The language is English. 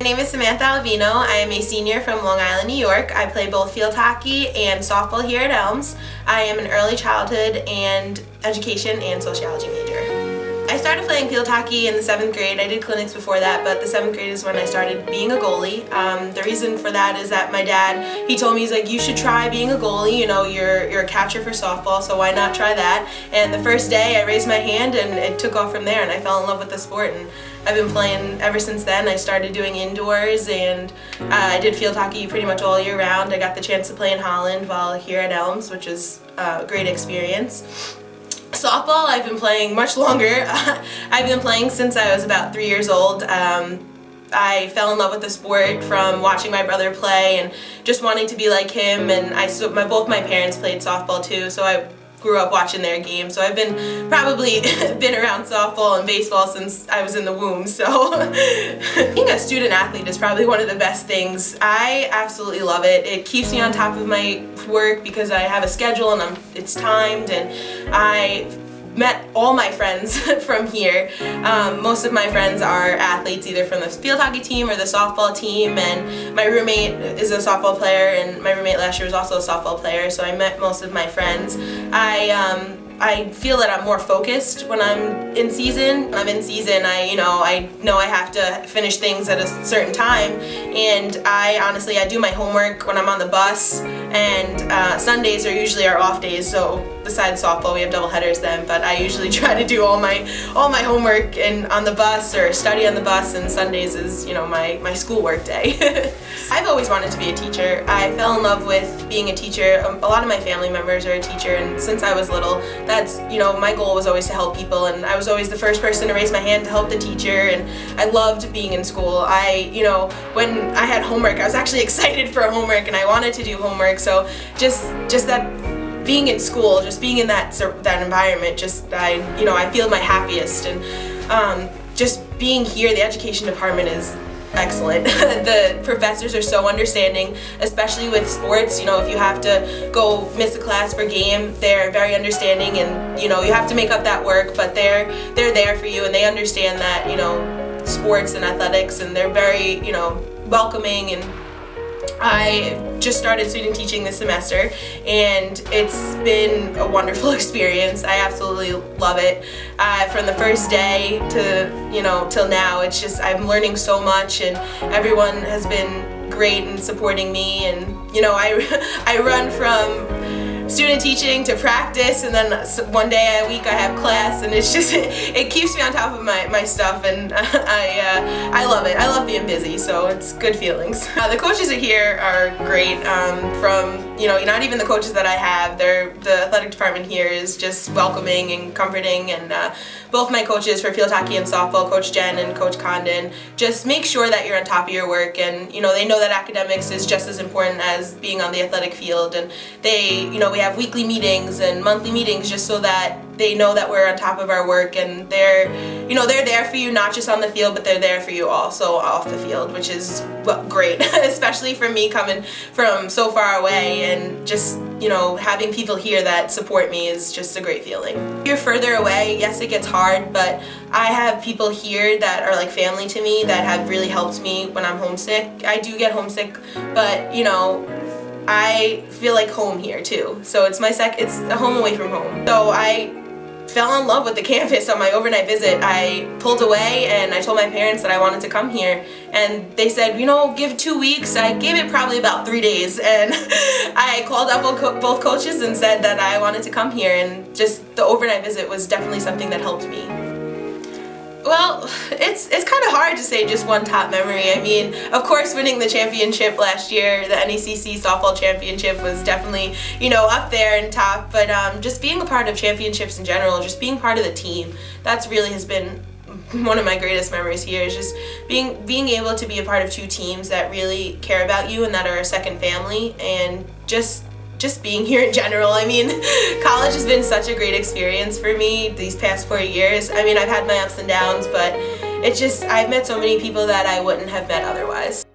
name is Samantha Alvino. I am a senior from Long Island, New York. I play both field hockey and softball here at Elms. I am an early childhood and education and sociology major. I started playing field hockey in the 7th grade. I did clinics before that, but the 7th grade is when I started being a goalie. The reason for that is that my dad, he told me, he's like, you should try being a goalie. You know, you're a catcher for softball, so why not try that? And the first day I raised my hand and it took off from there, and I fell in love with the sport, and I've been playing ever since then. I started doing indoors, and I did field hockey pretty much all year round. I got the chance to play in Holland while here at Elms, which is a great experience. Softball, I've been playing much longer. I've been playing since I was about 3 years old. I fell in love with the sport from watching my brother play and just wanting to be like him. And both my parents played softball too, so I grew up watching their games. So I've probably been around softball and baseball since I was in the womb. So being a student athlete is probably one of the best things. I absolutely love it. It keeps me on top of my work because I have a schedule and it's timed, and I met all my friends from here. Most of my friends are athletes, either from the field hockey team or the softball team, and my roommate is a softball player, and my roommate last year was also a softball player, so I met most of my friends. I feel that I'm more focused when I'm in season. When I'm in season, I know I have to finish things at a certain time, and I do my homework when I'm on the bus, and Sundays are usually our off days, so besides softball we have double headers then, but I usually try to do all my homework on the bus or study on the bus, and Sundays is my schoolwork day. I've always wanted to be a teacher. I fell in love with being a teacher. A lot of my family members are a teacher, and since I was little, that's my goal was always to help people, and I was always the first person to raise my hand to help the teacher, and I loved being in school. When I had homework, I was actually excited for homework and I wanted to do homework, so just that being in school, just being in that environment, I feel my happiest, and just being here, the education department is excellent. The professors are so understanding, especially with sports. If you have to go miss a class for game, they're very understanding, and you have to make up that work, but they're there for you, and they understand that sports and athletics, and they're very welcoming. And I just started student teaching this semester, and it's been a wonderful experience. I absolutely love it. From the first day to till now, it's just I'm learning so much, and everyone has been great in supporting me. And I run from student teaching to practice, and then one day a week I have class, and it's just it keeps me on top of my stuff, and I love it. I love being busy, so it's good feelings. The coaches here are great. From not even the coaches that I have, the athletic department here is just welcoming and comforting, and both my coaches for field hockey and softball, Coach Jen and Coach Condon, just make sure that you're on top of your work, and they know that academics is just as important as being on the athletic field, and they we have weekly meetings and monthly meetings just so that they know that we're on top of our work, and they're there for you, not just on the field, but they're there for you also off the field, which is great, especially for me coming from so far away, and just having people here that support me is just a great feeling. If you're further away, yes, it gets hard, but I have people here that are like family to me that have really helped me when I'm homesick. I do get homesick, but I feel like home here too. So it's it's a home away from home. So I fell in love with the campus on my overnight visit. I pulled away and I told my parents that I wanted to come here, and they said, give 2 weeks. I gave it probably about 3 days, and I called up both coaches and said that I wanted to come here, and just the overnight visit was definitely something that helped me. Well, it's kind of hard to say just one top memory. I mean, of course, winning the championship last year, the NECC softball championship, was definitely, up there and top. But just being a part of championships in general, just being part of the team, that's really has been one of my greatest memories here, is just being able to be a part of two teams that really care about you and that are a second family, and just being here in general. I mean, college has been such a great experience for me these past 4 years. I mean, I've had my ups and downs, but I've met so many people that I wouldn't have met otherwise.